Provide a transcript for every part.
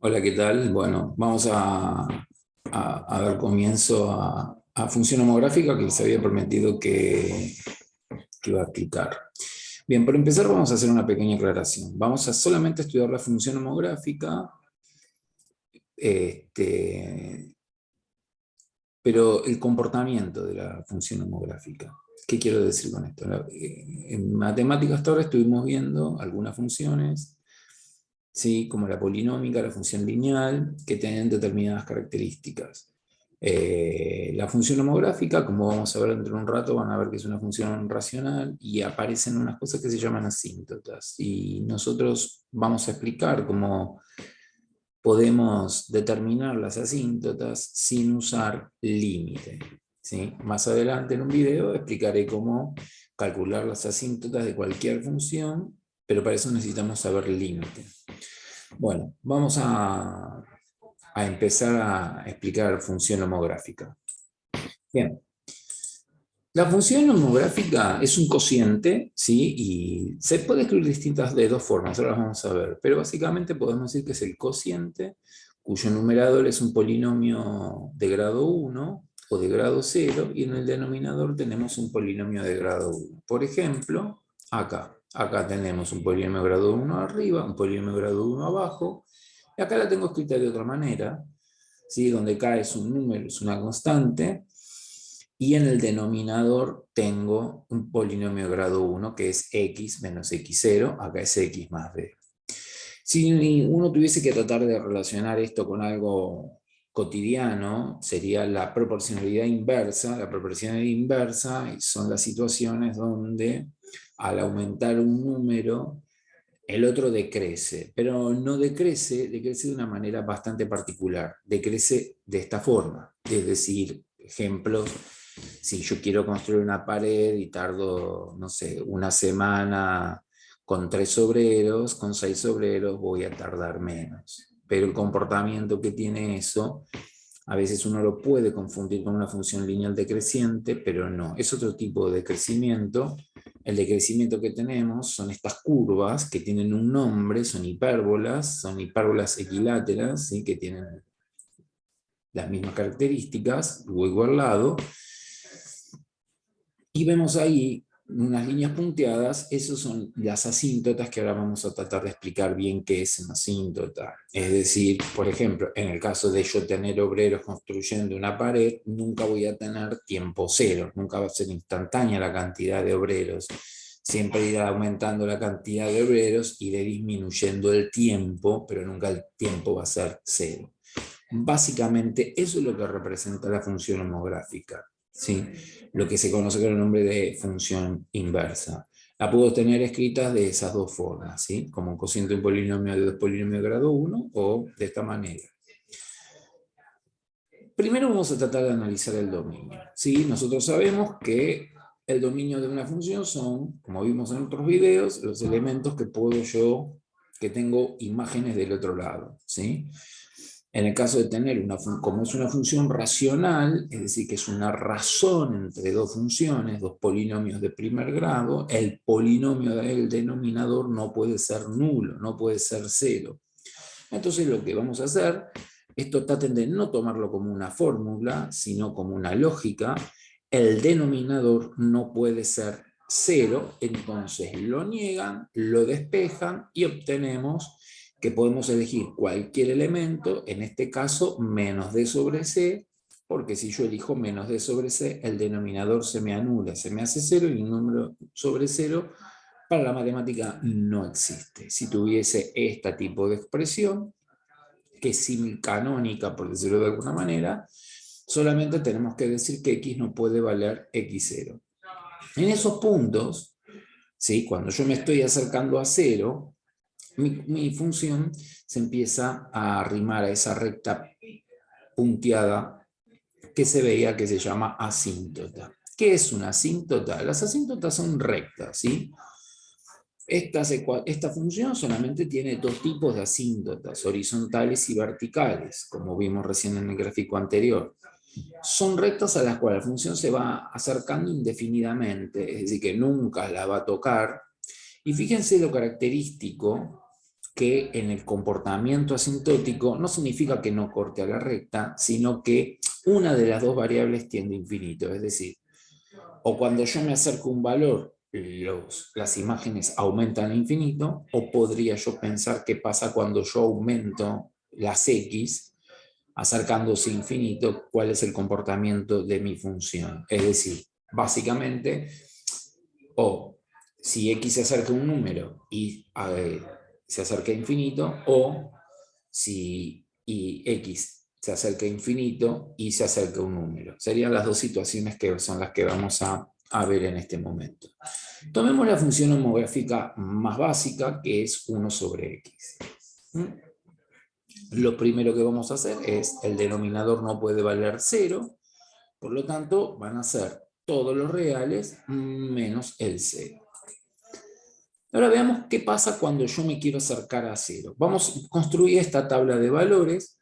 Hola, ¿qué tal? Bueno, vamos a dar comienzo a función homográfica que les había prometido que iba a explicar. Bien, para empezar vamos a hacer una pequeña aclaración. Vamos a solamente estudiar la función homográfica, este, pero el comportamiento de la función homográfica. ¿Qué quiero decir con esto? En matemáticas hasta ahora estuvimos viendo algunas funciones, ¿sí? Como la polinómica, la función lineal, que tienen determinadas características. La función homográfica, como vamos a ver dentro de un rato, van a ver que es una función racional y aparecen unas cosas que se llaman asíntotas. Y nosotros vamos a explicar cómo podemos determinar las asíntotas sin usar límite, ¿sí? Más adelante en un video explicaré cómo calcular las asíntotas de cualquier función, pero para eso necesitamos saber límite. Bueno, vamos a empezar a explicar función homográfica. Bien, la función homográfica es un cociente, ¿sí? Y se puede escribir de dos formas, ahora las vamos a ver, pero básicamente podemos decir que es el cociente cuyo numerador es un polinomio de grado 1 o de grado 0, y en el denominador tenemos un polinomio de grado 1. Por ejemplo, acá tenemos un polinomio de grado 1 arriba, un polinomio de grado 1 abajo, y acá la tengo escrita de otra manera, ¿sí? Donde k es un número, es una constante, y en el denominador tengo un polinomio de grado 1 que es x menos x0, acá es x más b. Si uno tuviese que tratar de relacionar esto con algo cotidiano, sería la proporcionalidad inversa. La proporcionalidad inversa son las situaciones donde al aumentar un número, el otro decrece, pero no decrece de una manera bastante particular, decrece de esta forma, es decir, ejemplos, si yo quiero construir una pared y tardo, no sé, una semana con 3 obreros, con 6 obreros voy a tardar menos. Pero el comportamiento que tiene eso, a veces uno lo puede confundir con una función lineal decreciente, pero no, es otro tipo de crecimiento. El decrecimiento que tenemos son estas curvas que tienen un nombre, son hipérbolas equiláteras, ¿sí? Que tienen las mismas características, luego al lado, y vemos ahí unas líneas punteadas, esas son las asíntotas que ahora vamos a tratar de explicar bien qué es una asíntota. Es decir, por ejemplo, en el caso de yo tener obreros construyendo una pared, nunca voy a tener tiempo cero, nunca va a ser instantánea la cantidad de obreros. Siempre irá aumentando la cantidad de obreros, iré disminuyendo el tiempo, pero nunca el tiempo va a ser cero. Básicamente, eso es lo que representa la función homográfica, ¿sí? Lo que se conoce con el nombre de función inversa. La puedo tener escrita de esas dos formas, ¿sí? Como un cociente de un polinomio de polinomio de grado 1 o de esta manera. Primero vamos a tratar de analizar el dominio, ¿sí? Nosotros sabemos que el dominio de una función son, como vimos en otros videos, los elementos que puedo yo, que tengo imágenes del otro lado, ¿sí? En el caso de tener como es una función racional, es decir, que es una razón entre dos funciones, dos polinomios de primer grado, el polinomio del denominador no puede ser nulo, no puede ser cero. Entonces lo que vamos a hacer, esto traten de no tomarlo como una fórmula, sino como una lógica. El denominador no puede ser cero, entonces lo niegan, lo despejan y obtenemos que podemos elegir cualquier elemento, en este caso menos d sobre c, porque si yo elijo menos d sobre c, el denominador se me anula, se me hace cero, y un número sobre cero para la matemática no existe. Si tuviese este tipo de expresión, que es semicanónica, por decirlo de alguna manera, solamente tenemos que decir que x no puede valer x0. En esos puntos, ¿sí? Cuando yo me estoy acercando a cero, mi función se empieza a arrimar a esa recta punteada que se veía, que se llama asíntota. ¿Qué es una asíntota? Las asíntotas son rectas, ¿sí? Esta función solamente tiene dos tipos de asíntotas, horizontales y verticales, como vimos recién en el gráfico anterior. Son rectas a las cuales la función se va acercando indefinidamente, es decir, que nunca la va a tocar. Y fíjense lo característico, que en el comportamiento asintótico no significa que no corte a la recta, sino que una de las dos variables tiende a infinito. Es decir, o cuando yo me acerco a un valor, las imágenes aumentan a infinito, o podría yo pensar qué pasa cuando yo aumento las X, acercándose a infinito, cuál es el comportamiento de mi función. Es decir, básicamente, o si X se acerca a un número y se acerca a infinito, o si X se acerca a infinito y se acerca a un número. Serían las dos situaciones que son las que vamos a ver en este momento. Tomemos la función homográfica más básica, que es 1 sobre X. Lo primero que vamos a hacer es, el denominador no puede valer 0, por lo tanto van a ser todos los reales menos el 0. Ahora veamos qué pasa cuando yo me quiero acercar a 0. Vamos a construir esta tabla de valores,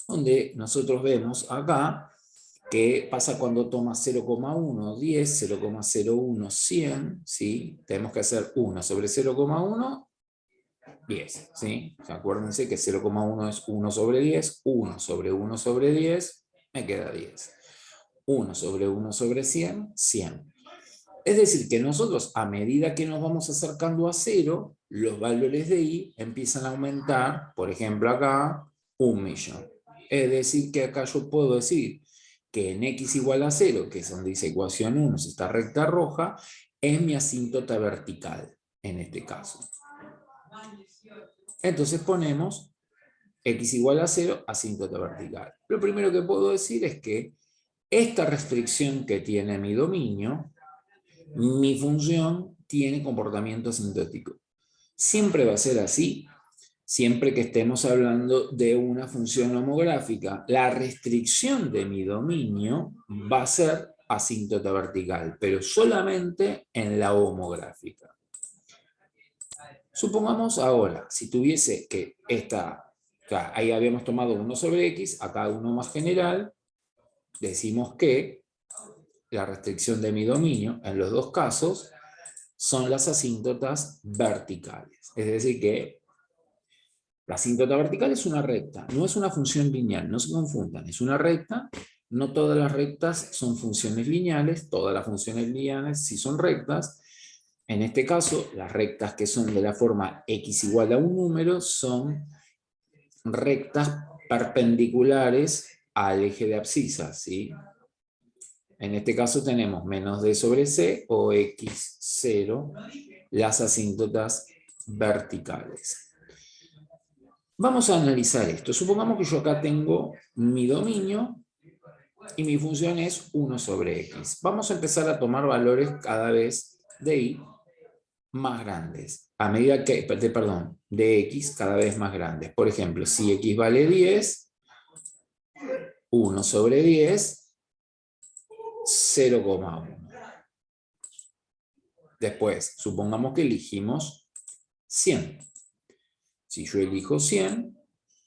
donde nosotros vemos acá qué pasa cuando toma 0,1, 10, 0,01, 100, ¿sí? Tenemos que hacer 1 sobre 0,1, 10, ¿sí? O sea, acuérdense que 0,1 es 1 sobre 10, 1 sobre 1 sobre 10, me queda 10. 1 sobre 1 sobre 100, 100. Es decir, que nosotros, a medida que nos vamos acercando a 0, los valores de i empiezan a aumentar, por ejemplo acá, 1.000.000. Es decir, que acá yo puedo decir que en x igual a 0, que es donde dice ecuación 1, es esta recta roja, es mi asíntota vertical, en este caso. Entonces ponemos x igual a 0, asíntota vertical. Lo primero que puedo decir es que esta restricción que tiene mi dominio, mi función tiene comportamiento asintótico. Siempre va a ser así, siempre que estemos hablando de una función homográfica. La restricción de mi dominio va a ser asíntota vertical, pero solamente en la homográfica. Supongamos ahora, si tuviese que ahí habíamos tomado 1 sobre x, acá uno más general, decimos que la restricción de mi dominio en los dos casos son las asíntotas verticales. Es decir que la asíntota vertical es una recta, no es una función lineal, no se confundan, es una recta. No todas las rectas son funciones lineales, todas las funciones lineales sí son rectas. En este caso, las rectas que son de la forma x igual a un número son rectas perpendiculares al eje de abscisas, ¿sí? En este caso tenemos menos d sobre c o x0, las asíntotas verticales. Vamos a analizar esto. Supongamos que yo acá tengo mi dominio y mi función es 1 sobre x. Vamos a empezar a tomar valores cada vez de i más grandes, a medida que, perdón, de x cada vez más grandes. Por ejemplo, si x vale 10, 1 sobre 10, 0,1. Después, supongamos que elegimos 100. Si yo elijo 100,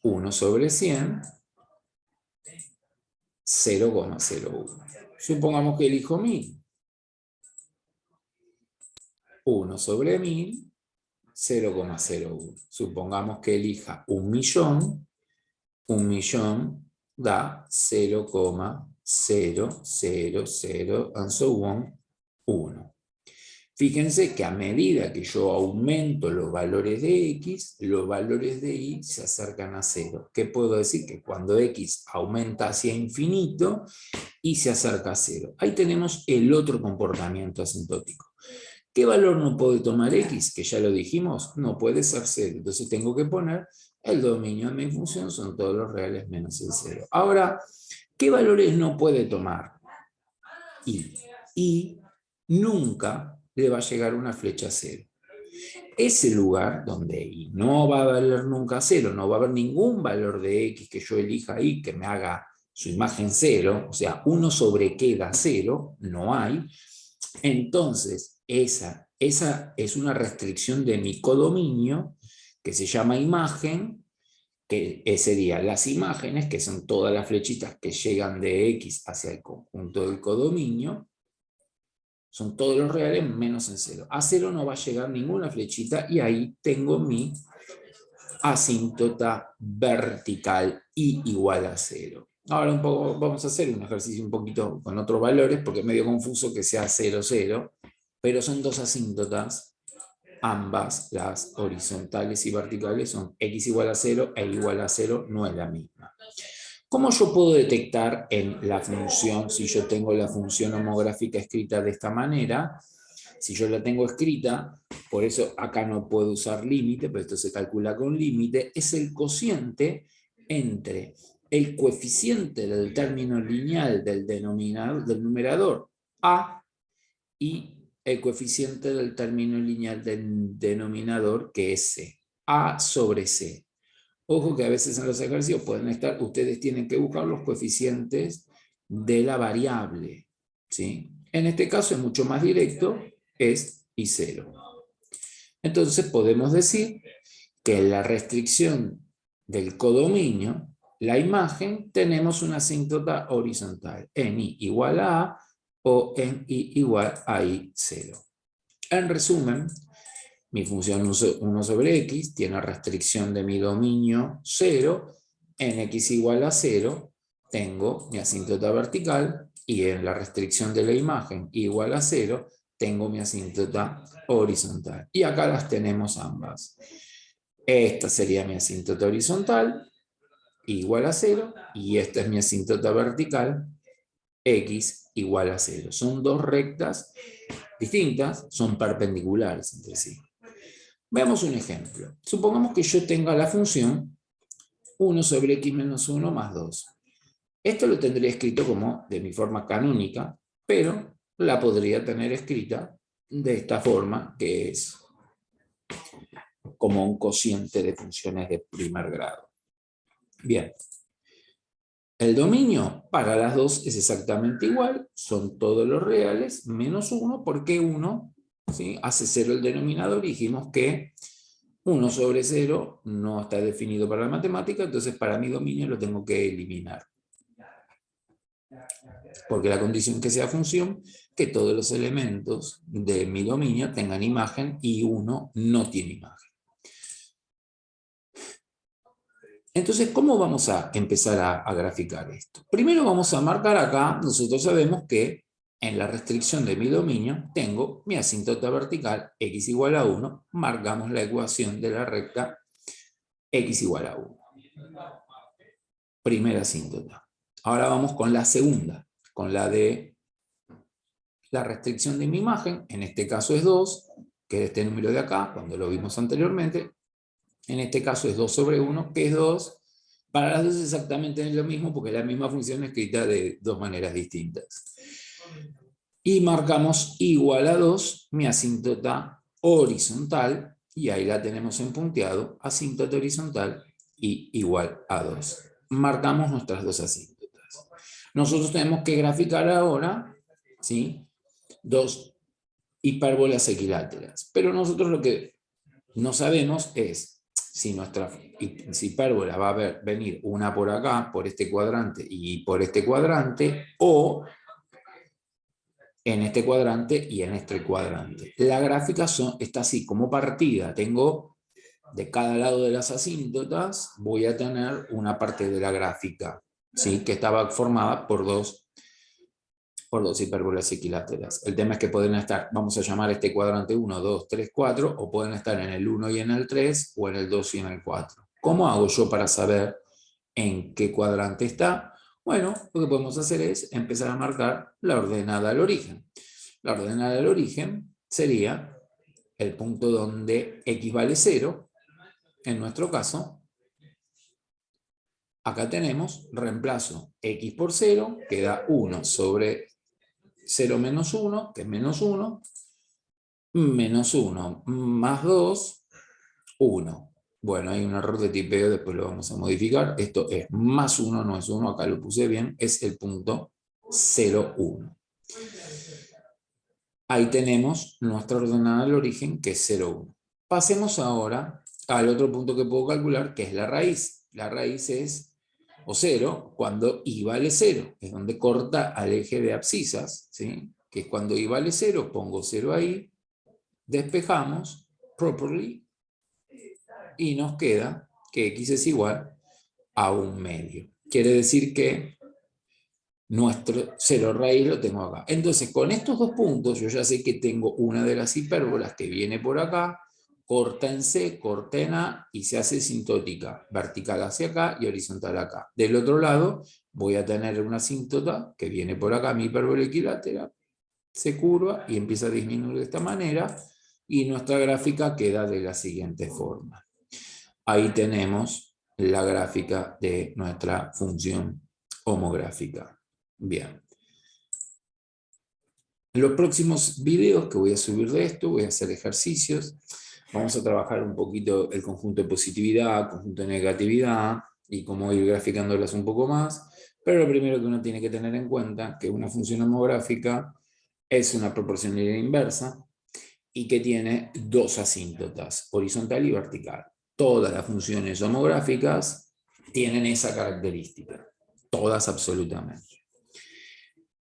1 sobre 100, 0,01. Supongamos que elijo 1000. 1 sobre 1000, 0,01. Supongamos que elija 1.000.000, 1.000.000 da 0,000 and so on, 1. Fíjense que a medida que yo aumento los valores de x, los valores de y se acercan a 0. ¿Qué puedo decir? Que cuando x aumenta hacia infinito, y se acerca a 0. Ahí tenemos el otro comportamiento asintótico. ¿Qué valor no puede tomar x? Que ya lo dijimos, no puede ser 0. Entonces tengo que poner el dominio de mi función, son todos los reales menos el 0. Ahora, ¿qué valores no puede tomar? Y nunca le va a llegar una flecha a 0. Ese lugar donde i no va a valer nunca 0, no va a haber ningún valor de x que yo elija ahí que me haga su imagen 0, o sea, 1 sobre qué da 0, no hay. Entonces, esa es una restricción de mi codominio que se llama imagen, que serían las imágenes, que son todas las flechitas que llegan de x hacia el conjunto del codominio, son todos los reales menos en 0. A 0 no va a llegar ninguna flechita y ahí tengo mi asíntota vertical y igual a 0. Ahora un poco, vamos a hacer un ejercicio un poquito con otros valores, porque es medio confuso que sea 0, 0, pero son dos asíntotas, ambas, las horizontales y verticales, son x igual a 0 e igual a 0, no es la misma. ¿Cómo yo puedo detectar en la función, si yo tengo la función homográfica escrita de esta manera? Si yo la tengo escrita, por eso acá no puedo usar límite, pero esto se calcula con límite, es el cociente entre el coeficiente del término lineal del denominador, del numerador a, y el coeficiente del término lineal del denominador, que es c, a sobre c. Ojo que a veces en los ejercicios pueden estar, ustedes tienen que buscar los coeficientes de la variable, ¿sí? En este caso es mucho más directo, es I0. Entonces podemos decir que en la restricción del codominio, la imagen, tenemos una asíntota horizontal en I igual a o en I igual a I0. En resumen, mi función 1 sobre x tiene restricción de mi dominio 0, en x igual a 0 tengo mi asíntota vertical y en la restricción de la imagen igual a 0 tengo mi asíntota horizontal. Y acá las tenemos ambas. Esta sería mi asíntota horizontal, igual a 0, y esta es mi asíntota vertical, x igual a 0. Son dos rectas distintas, son perpendiculares entre sí. Veamos un ejemplo. Supongamos que yo tenga la función 1 sobre x menos 1 más 2. Esto lo tendría escrito como de mi forma canónica, pero la podría tener escrita de esta forma, que es como un cociente de funciones de primer grado. Bien. El dominio para las dos es exactamente igual, son todos los reales, menos 1, porque 1, ¿sí?, hace 0 el denominador, y dijimos que 1 sobre 0 no está definido para la matemática, entonces para mi dominio lo tengo que eliminar. Porque la condición que sea función, que todos los elementos de mi dominio tengan imagen y 1 no tiene imagen. Entonces, ¿cómo vamos a empezar a graficar esto? Primero vamos a marcar acá, nosotros sabemos que en la restricción de mi dominio tengo mi asíntota vertical x igual a 1, marcamos la ecuación de la recta x igual a 1. Primera asíntota. Ahora vamos con la segunda, con la de la restricción de mi imagen, en este caso es 2, que es este número de acá, cuando lo vimos anteriormente. En este caso es 2 sobre 1, que es 2. Para las dos exactamente es lo mismo, porque es la misma función escrita de dos maneras distintas. Y marcamos igual a 2, mi asíntota horizontal, y ahí la tenemos en punteado, asíntota horizontal y igual a 2. Marcamos nuestras dos asíntotas. Nosotros tenemos que graficar ahora, ¿sí?, dos hipérbolas equiláteras. Pero nosotros lo que no sabemos es si nuestra hipérbola va a venir una por acá, por este cuadrante y por este cuadrante, o en este cuadrante y en este cuadrante. La gráfica está así, como partida. Tengo de cada lado de las asíntotas, voy a tener una parte de la gráfica, ¿sí?, que estaba formada por dos hipérbolas equiláteras. El tema es que pueden estar, vamos a llamar este cuadrante 1, 2, 3, 4, o pueden estar en el 1 y en el 3, o en el 2 y en el 4. ¿Cómo hago yo para saber en qué cuadrante está? Bueno, lo que podemos hacer es empezar a marcar la ordenada al origen. La ordenada al origen sería el punto donde x vale 0, en nuestro caso. Acá tenemos, reemplazo x por 0, queda 1 sobre 0 menos 1, que es menos 1, menos 1 más 2, 1. Bueno, hay un error de tipeo, después lo vamos a modificar. Esto es más 1, no es 1, acá lo puse bien, es el punto 0, 1. Ahí tenemos nuestra ordenada al origen, que es 0, 1. Pasemos ahora al otro punto que puedo calcular, que es la raíz. La raíz es, o 0, cuando i vale 0, es donde corta al eje de abscisas, ¿sí?, que es cuando i vale 0, pongo 0 ahí, despejamos properly y nos queda que x es igual a 1/2. Quiere decir que nuestro 0 raíz lo tengo acá. Entonces, con estos dos puntos, yo ya sé que tengo una de las hipérbolas que viene por acá, corta en C, corta en A, y se hace sintótica, vertical hacia acá y horizontal acá. Del otro lado, voy a tener una asíntota que viene por acá, mi hipérbola equilátera, se curva y empieza a disminuir de esta manera, y nuestra gráfica queda de la siguiente forma. Ahí tenemos la gráfica de nuestra función homográfica. Bien. En los próximos videos que voy a subir de esto, voy a hacer ejercicios. Vamos a trabajar un poquito el conjunto de positividad, conjunto de negatividad, y cómo ir graficándolas un poco más. Pero lo primero que uno tiene que tener en cuenta es que una función homográfica es una proporcionalidad inversa y que tiene dos asíntotas, horizontal y vertical. Todas las funciones homográficas tienen esa característica. Todas absolutamente.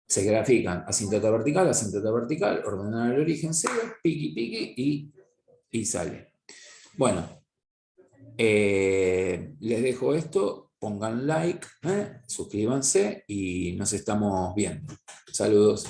Se grafican asíntota vertical, ordenan el origen cero, piqui, piqui, y sale. Bueno, les dejo esto, pongan like, suscríbanse y nos estamos viendo. Saludos.